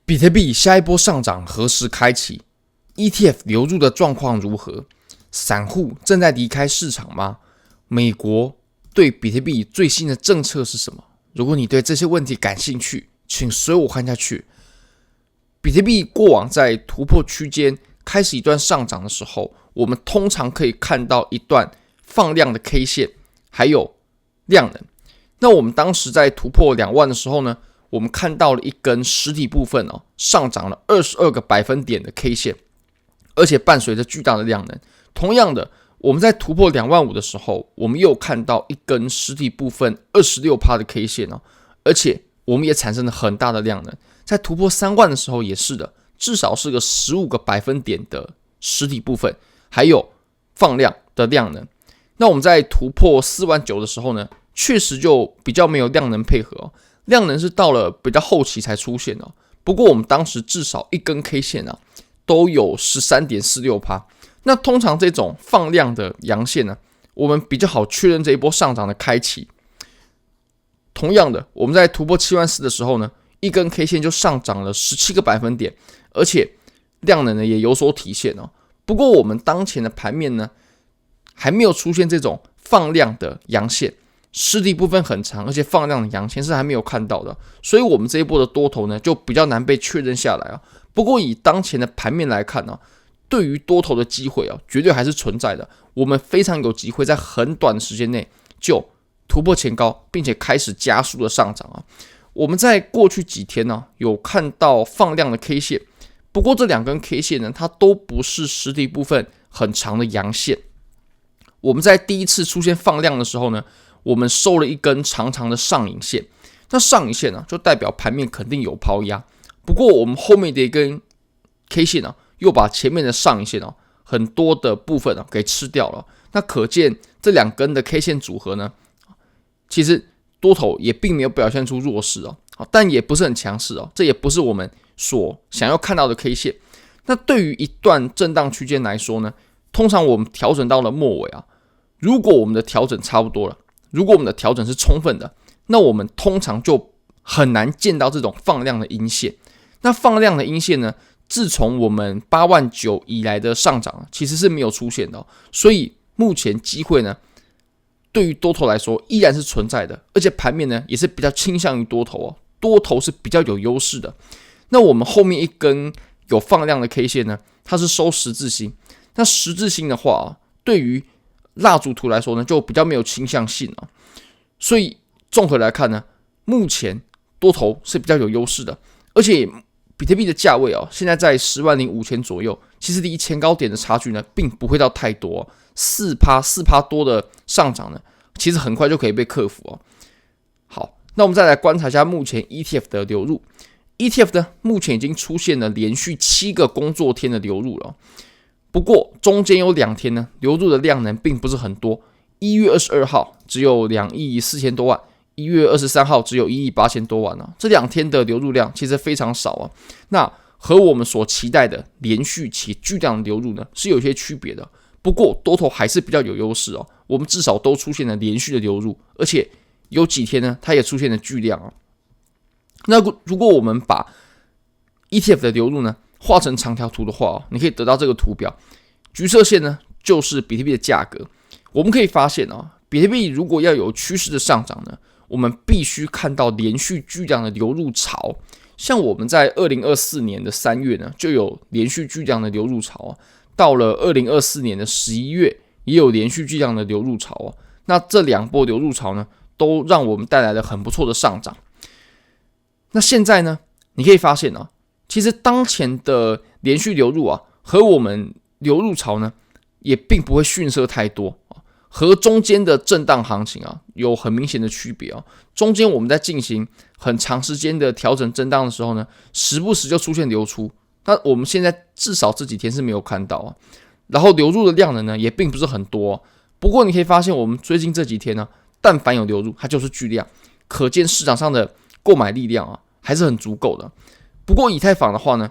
比特币下一波上涨何时开启 ？ETF 流入的状况如何？散户正在离开市场吗？美国对比特币最新的政策是什么？如果你对这些问题感兴趣，请随我看下去。比特币过往在突破区间开始一段上涨的时候，我们通常可以看到一段放量的 K 线，还有量能。那我们当时在突破2万的时候呢，我们看到了一根实体部分上涨了22个百分点的 K 线，而且伴随着巨大的量能。同样的，我们在突破2万5的时候，我们又看到一根实体部分26%的 K 线而且我们也产生了很大的量能。在突破3万的时候也是的，至少是个15个百分点的实体部分，还有放量的量能。那我们在突破4万9的时候呢，确实就比较没有量能配合量能是到了比较后期才出现不过我们当时至少一根 K 线都有 13.46%。那通常这种放量的阳线呢，我们比较好确认这一波上涨的开启。同样的，我们在突破7万4的时候呢，一根 K 线就上涨了17个百分点，而且量能呢也有所体现不过我们当前的盘面呢，还没有出现这种放量的阳线，实体部分很长，而且放量的阳线是还没有看到的，所以我们这一波的多头呢就比较难被确认下来不过以当前的盘面来看对于多头的机会绝对还是存在的。我们非常有机会在很短的时间内就突破前高，并且开始加速的上涨我们在过去几天有看到放量的 K 线，不过这2根 K 线呢，它都不是实体部分很长的阳线。我们在第一次出现放量的时候呢，我们收了一根长长的上影线，那上影线就代表盘面肯定有抛压。不过我们后面的一根 K 线又把前面的上影线很多的部分给吃掉了。那可见这2根的 K 线组合呢，其实多头也并没有表现出弱势但也不是很强势这也不是我们所想要看到的 K 线。那对于一段震荡区间来说呢，通常我们调整到了末尾如果我们的调整差不多了，如果我们的调整是充分的，那我们通常就很难见到这种放量的阴线。那放量的阴线呢，自从我们8万9以来的上涨其实是没有出现的所以目前机会呢，对于多头来说依然是存在的，而且盘面呢也是比较倾向于多头多头是比较有优势的。那我们后面一根有放量的 K 线呢，它是收十字星。那十字星的话对于蜡烛图来说呢，就比较没有倾向性所以综合来看呢，目前多头是比较有优势的，而且比特币的价位现在在10万05千左右，其实离前高点的差距呢，并不会到太多4%多的上涨呢，其实很快就可以被克服好，那我们再来观察一下目前 ETF 的流入。ETF 呢，目前已经出现了连续7个工作天的流入了不过中间有2天呢，流入的量能并不是很多。1月22号只有2亿4千多万，1月23号只有1亿8千多万这2天的流入量其实非常少那和我们所期待的连续且巨量的流入呢，是有些区别的。不过多头还是比较有优势我们至少都出现了连续的流入，而且有几天呢，它也出现了巨量那如果我们把 ETF 的流入呢画成长条图的话你可以得到这个图表。橘色线呢就是比特币的价格。我们可以发现比特币如果要有趋势的上涨呢，我们必须看到连续巨量的流入潮。像我们在2024年的3月呢，就有连续巨量的流入潮到了2024年的11月也有连续巨量的流入潮那这2波流入潮呢，都让我们带来了很不错的上涨。那现在呢，你可以发现其实当前的连续流入和我们流入潮呢，也并不会逊色太多和中间的震荡行情有很明显的区别中间我们在进行很长时间的调整震荡的时候呢，时不时就出现流出，那我们现在至少这几天是没有看到然后流入的量呢也并不是很多不过你可以发现我们最近这几天呢，但凡有流入它就是巨量，可见市场上的购买力量还是很足够的。不过以太坊的话呢，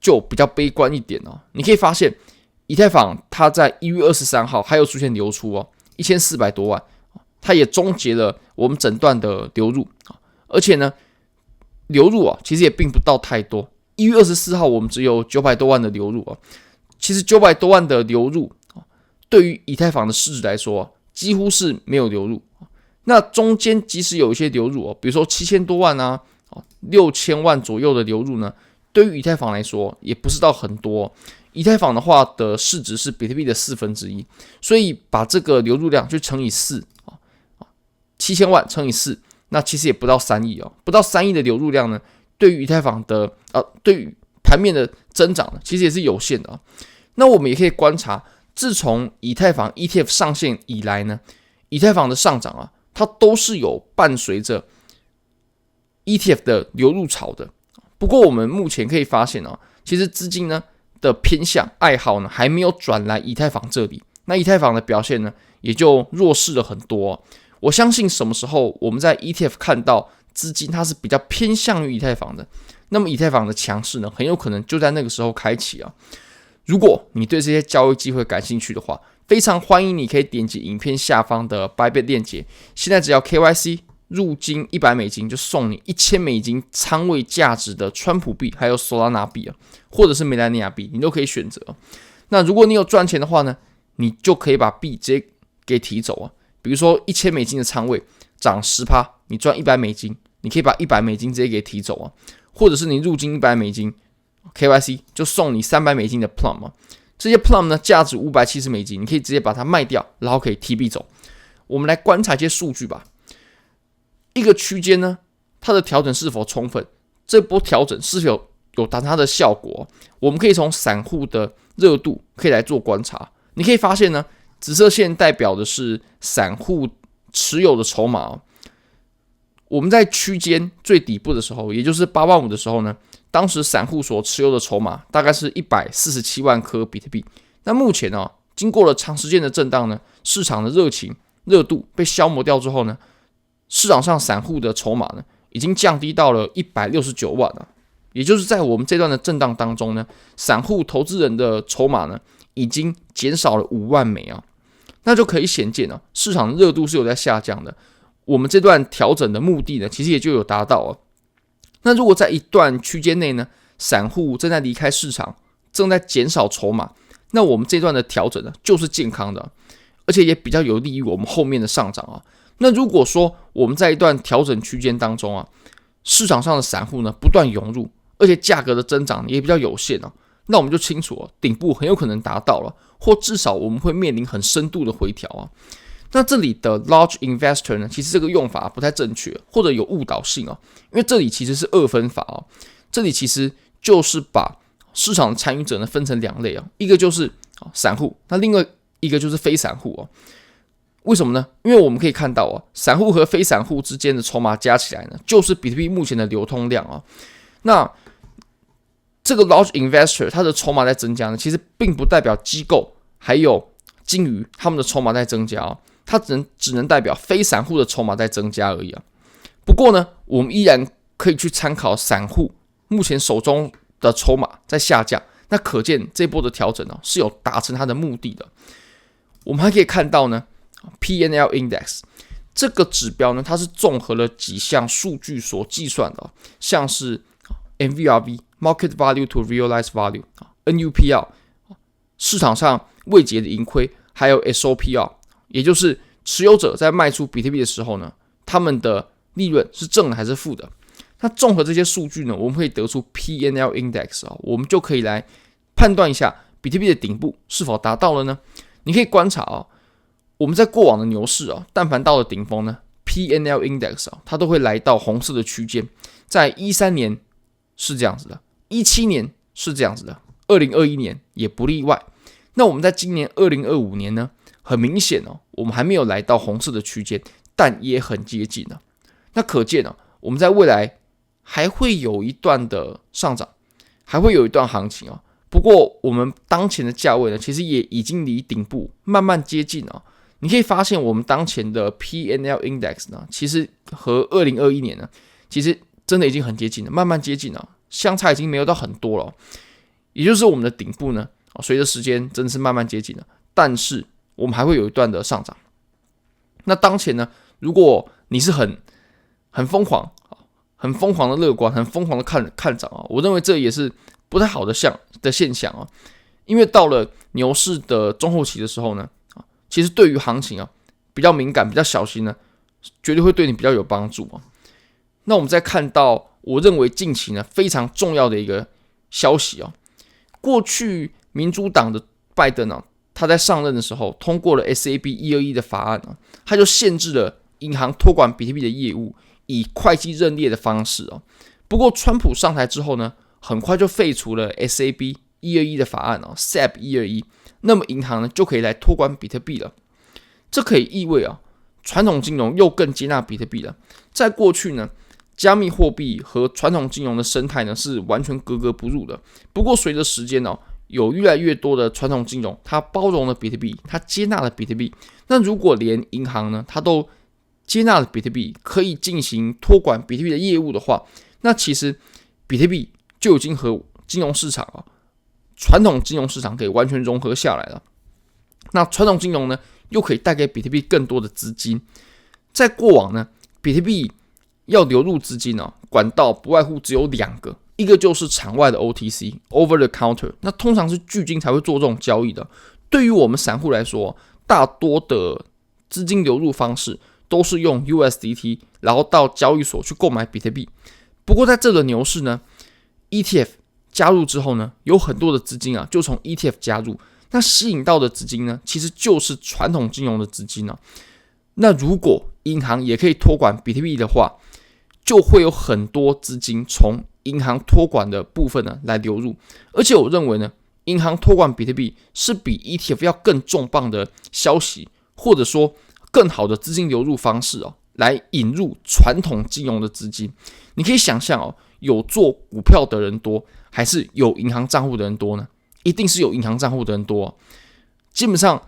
就比较悲观一点你可以发现以太坊它在1月23号还有出现流出1400多万，它也终结了我们整段的流入而且呢流入啊，其实也并不到太多。1月24号我们只有900多万的流入啊，其实900多万的流入，对于以太坊的市值来说，几乎是没有流入。那中间即使有一些流入，比如说7000多万啊，6000万左右的流入呢，对于以太坊来说也不是到很多。以太坊的话的市值是比特币的1/4，所以把这个流入量就乘以4，7000万乘以4，那其实也不到3亿哦，不到3亿的流入量呢，对于以太坊的对于盘面的增长呢，其实也是有限的啊。那我们也可以观察，自从以太坊 ETF 上线以来呢，以太坊的上涨啊，它都是有伴随着 ETF 的流入潮的。不过我们目前可以发现啊，其实资金呢的偏向爱好呢，还没有转来以太坊这里，那以太坊的表现呢，也就弱势了很多啊。我相信什么时候我们在 ETF 看到资金它是比较偏向于以太坊的，那么以太坊的强势呢，很有可能就在那个时候开启啊。如果你对这些交易机会感兴趣的话，非常欢迎你可以点击影片下方的 Bybit 链接，现在只要 KYC 入金$100就送你$1000仓位价值的川普币，还有 Solana 币啊，或者是梅兰妮亚币，你都可以选择。那如果你有赚钱的话呢，你就可以把币直接给提走啊。比如说$1000的仓位涨10%，你赚$100，你可以把$100直接给提走啊。或者是你入金$100 ，KYC 就送你$300的 Plum 啊。这些 Plum 呢价值$570，你可以直接把它卖掉，然后可以提币走。我们来观察一些数据吧。一个区间呢，它的调整是否充分？这波调整是否有达它的效果？我们可以从散户的热度可以来做观察。你可以发现呢，紫色线代表的是散户持有的筹码。我们在区间最底部的时候，也就是85000的时候呢，当时散户所持有的筹码大概是147万颗比特币。那目前呢，经过了长时间的震荡呢，市场的热度被消磨掉之后呢，市场上散户的筹码呢，已经降低到了169万了。也就是在我们这段的震荡当中呢，散户投资人的筹码呢，已经减少了5万枚啊。那就可以显见啊，市场的热度是有在下降的。我们这段调整的目的呢，其实也就有达到啊。那如果在一段区间内呢，散户正在离开市场，正在减少筹码，那我们这段的调整呢，就是健康的，而且也比较有利于我们后面的上涨啊。那如果说我们在一段调整区间当中啊，市场上的散户呢不断涌入，而且价格的增长也比较有限啊，那我们就清楚顶部很有可能达到了，或至少我们会面临很深度的回调啊。那这里的 large investor 呢，其实这个用法不太正确，或者有误导性啊，因为这里其实是二分法啊，这里其实就是把市场的参与者呢分成2类啊，一个就是散户，那另外一个就是非散户啊。为什么呢？因为我们可以看到散户和非散户之间的筹码加起来呢，就是比特币目前的流通量啊。那这个 large investor 它的筹码在增加呢，其实并不代表机构还有鲸鱼他们的筹码在增加啊。它只能代表非散户的筹码在增加而已啊。不过呢，我们依然可以去参考散户目前手中的筹码在下降，那可见这波的调整是有达成它的目的的。我们还可以看到呢 ，P&L Index 这个指标呢，它是综合了几项数据所计算的，像是 MVRV（Market Value to Realized Value）、NUPL 市场上未结的盈亏，还有 SOPR。也就是持有者在卖出比特币的时候呢，他们的利润是正的还是负的？那综合这些数据呢，我们可以得出 P&L Index 我们就可以来判断一下比特币的顶部是否达到了呢？你可以观察我们在过往的牛市但凡到了顶峰呢 ，P&L Index 它都会来到红色的区间，在13年是这样子的，17年是这样子的，2021年也不例外。那我们在今年2025年呢？很明显我们还没有来到红色的区间，但也很接近了。那可见我们在未来还会有一段的上涨，还会有一段行情不过我们当前的价位呢，其实也已经离顶部慢慢接近你可以发现我们当前的 P&L Index 呢，其实和2021年呢，其实真的已经很接近了，慢慢接近了，相差已经没有到很多了。也就是我们的顶部呢，随着时间真的是慢慢接近了，但是我们还会有一段的上涨。那当前呢，如果你是很疯狂、很疯狂的乐观，很疯狂的看涨啊。我认为这也是不太好的现象啊。因为到了牛市的中后期的时候呢，其实对于行情比较敏感、比较小心呢，绝对会对你比较有帮助啊。那我们再看到，我认为近期呢非常重要的一个消息啊，过去民主党的拜登他在上任的时候通过了 SAB 121的法案他就限制了银行托管比特币的业务，以会计认列的方式不过川普上台之后呢，很快就废除了 SAB 121的法案SAB 121，那么银行呢就可以来托管比特币了。这可以意味传统金融又更接纳比特币了。在过去呢，加密货币和传统金融的生态呢是完全格格不入的。不过随着时间有越来越多的传统金融，它包容了比特币，它接纳了比特币。那如果连银行呢，它都接纳了比特币，可以进行托管比特币的业务的话，那其实比特币就已经和金融市场传统金融市场可以完全融合下来了。那传统金融呢，又可以带给比特币更多的资金。在过往呢，比特币要流入资金管道不外乎只有2个，一个就是场外的 OTC over the counter， 那通常是巨金才会做这种交易的。对于我们散户来说，大多的资金流入方式都是用 USDT， 然后到交易所去购买比特币。不过在这个牛市呢， ETF 加入之后呢，有很多的资金就从 ETF 加入，那吸引到的资金呢，其实就是传统金融的资金那如果银行也可以托管比特币的话，就会有很多资金从银行托管的部分呢来流入。而且我认为呢，银行托管比特币是比 ETF 要更重磅的消息，或者说更好的资金流入方式来引入传统金融的资金。你可以想象有做股票的人多，还是有银行账户的人多呢？一定是有银行账户的人多基本上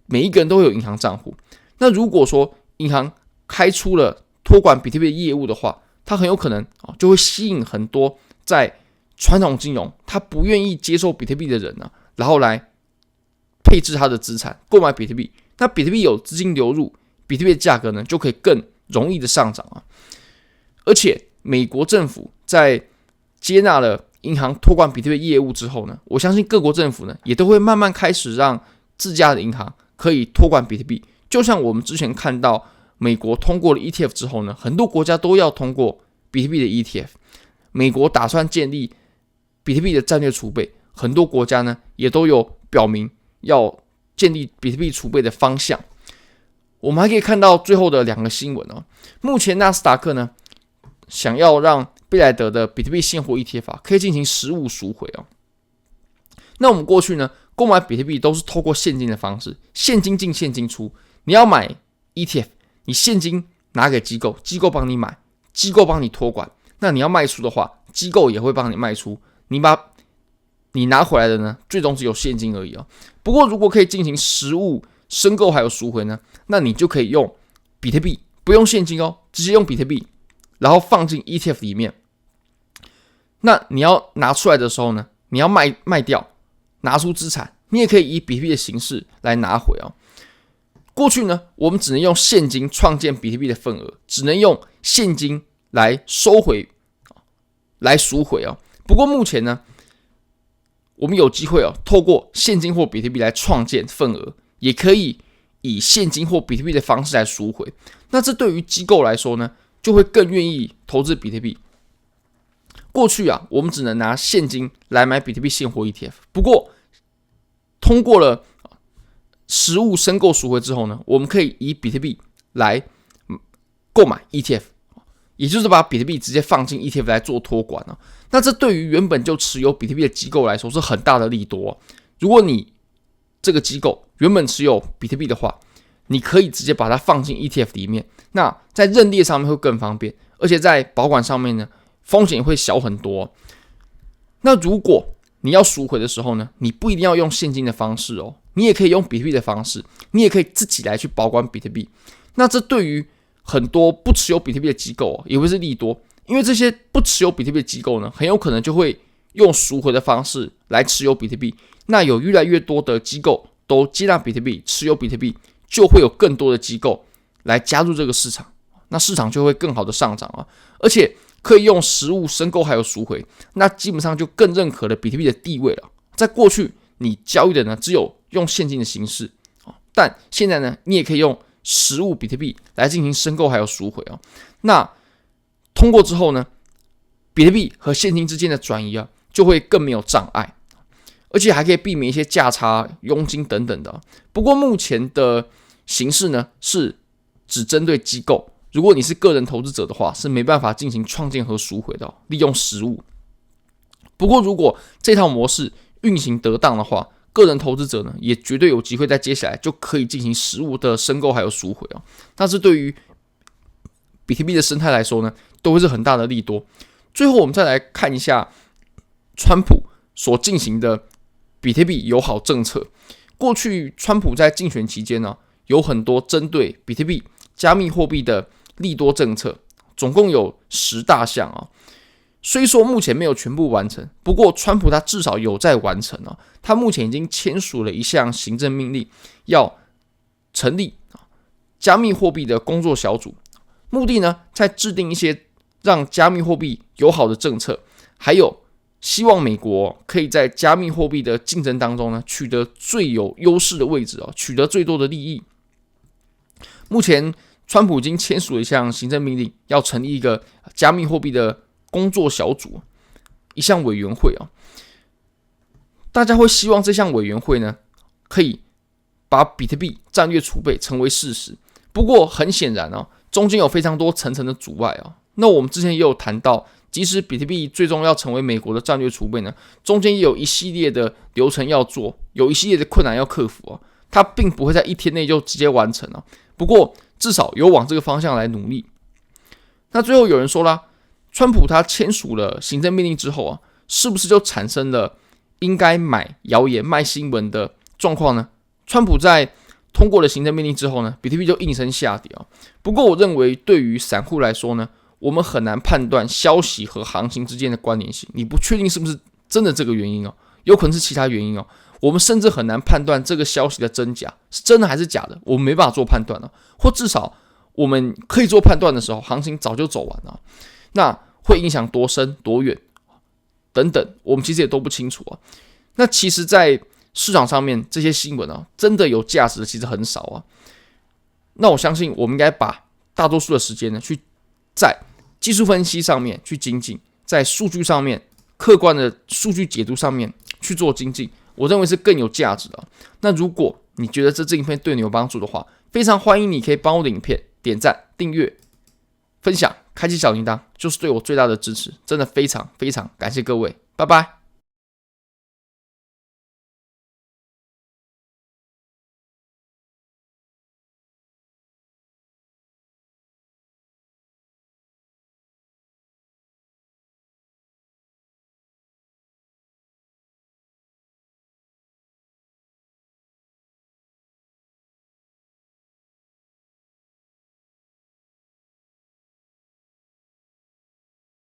每一个人都会有银行账户。那如果说银行开出了托管比特币的业务的话，它很有可能就会吸引很多在传统金融他不愿意接受比特币的人然后来配置他的资产，购买比特币。那比特币有资金流入，比特币的价格呢就可以更容易的上涨而且美国政府在接纳了银行托管比特币业务之后呢，我相信各国政府呢也都会慢慢开始让自家的银行可以托管比特币。就像我们之前看到美国通过了 ETF 之后呢，很多国家都要通过比特币的 ETF。美国打算建立比特币的战略储备，很多国家呢也都有表明要建立比特币储备的方向。我们还可以看到最后的2个新闻目前纳斯达克呢想要让贝莱德的比特币现货 ETF 可以进行实物赎回那我们过去呢购买比特币都是透过现金的方式，现金进现金出。你要买 ETF， 你现金拿给机构，机构帮你买，机构帮你托管。那你要卖出的话，机构也会帮你卖出。你拿回来的呢，最终只有现金而已不过如果可以进行实物申购还有赎回呢，那你就可以用比特币，不用现金直接用比特币，然后放进 ETF 里面。那你要拿出来的时候呢，你要卖掉，拿出资产，你也可以以比特币的形式来拿回过去呢，我们只能用现金创建比特币的份额，只能用现金来收回，来赎回不过目前呢，我们有机会透过现金或比特币来创建份额，也可以以现金或比特币的方式来赎回。那这对于机构来说呢，就会更愿意投资比特币。过去我们只能拿现金来买比特币现货 ETF， 不过通过了实物申购赎回之后呢，我们可以以比特币来购买 ETF， 也就是把比特币直接放进 ETF 来做托管那这对于原本就持有比特币的机构来说是很大的利多如果你这个机构原本持有比特币的话，你可以直接把它放进 ETF 里面，那在认列上面会更方便，而且在保管上面呢，风险会小很多那如果你要赎回的时候呢，你不一定要用现金的方式你也可以用比特币的方式，你也可以自己来去保管比特币。那这对于很多不持有比特币的机构也会是利多，因为这些不持有比特币的机构呢，很有可能就会用赎回的方式来持有比特币。那有越来越多的机构都接纳比特币，持有比特币，就会有更多的机构来加入这个市场，那市场就会更好的上涨而且可以用实物申购还有赎回，那基本上就更认可了比特币的地位了。在过去你交易的呢只有用现金的形式，但现在呢你也可以用实物比特币来进行申购还有赎回哦。那通过之后呢，比特币和现金之间的转移就会更没有障碍，而且还可以避免一些价差、佣金等等的。不过目前的形式呢是只针对机构，如果你是个人投资者的话，是没办法进行创建和赎回的，利用实物。不过如果这套模式运行得当的话，个人投资者呢也绝对有机会在接下来就可以进行实物的申购还有赎回。但是对于比特币的生态来说呢，都会是很大的利多。最后我们再来看一下川普所进行的比特币友好政策。过去川普在竞选期间呢，有很多针对比特币、加密货币的利多政策，总共有10大项啊。虽说目前没有全部完成，不过川普他至少有在完成啊。他目前已经签署了一项行政命令，要成立加密货币的工作小组，目的呢在制定一些让加密货币友好的政策，还有希望美国可以在加密货币的竞争当中呢取得最有优势的位置，取得最多的利益。目前川普已经签署了一项行政命令，要成立一个加密货币的工作小组，一项委员会啊。大家会希望这项委员会呢可以把比特币战略储备成为事实。不过很显然中间有非常多层层的阻碍啊。那我们之前也有谈到，即使比特币最终要成为美国的战略储备呢，中间也有一系列的流程要做，有一系列的困难要克服啊。它并不会在一天内就直接完成啊。不过至少有往这个方向来努力。那最后有人说啦，川普他签署了行政命令之后是不是就产生了应该买谣言卖新闻的状况呢？川普在通过了行政命令之后呢，比特币就应声下跌啊。不过我认为对于散户来说呢，我们很难判断消息和行情之间的关联性，你不确定是不是真的这个原因有可能是其他原因我们甚至很难判断这个消息的真假，是真的还是假的，我们没办法做判断或至少我们可以做判断的时候，行情早就走完了。那会影响多深多远等等，我们其实也都不清楚那其实在市场上面这些新闻真的有价值的其实很少那我相信我们应该把大多数的时间呢，去在技术分析上面去精进，在数据上面客观的数据解读上面去做精进，我认为是更有价值的那如果你觉得这支影片对你有帮助的话，非常欢迎你可以帮我的影片点赞、订阅、分享、开启小铃铛，就是对我最大的支持，真的非常非常感谢各位，拜拜。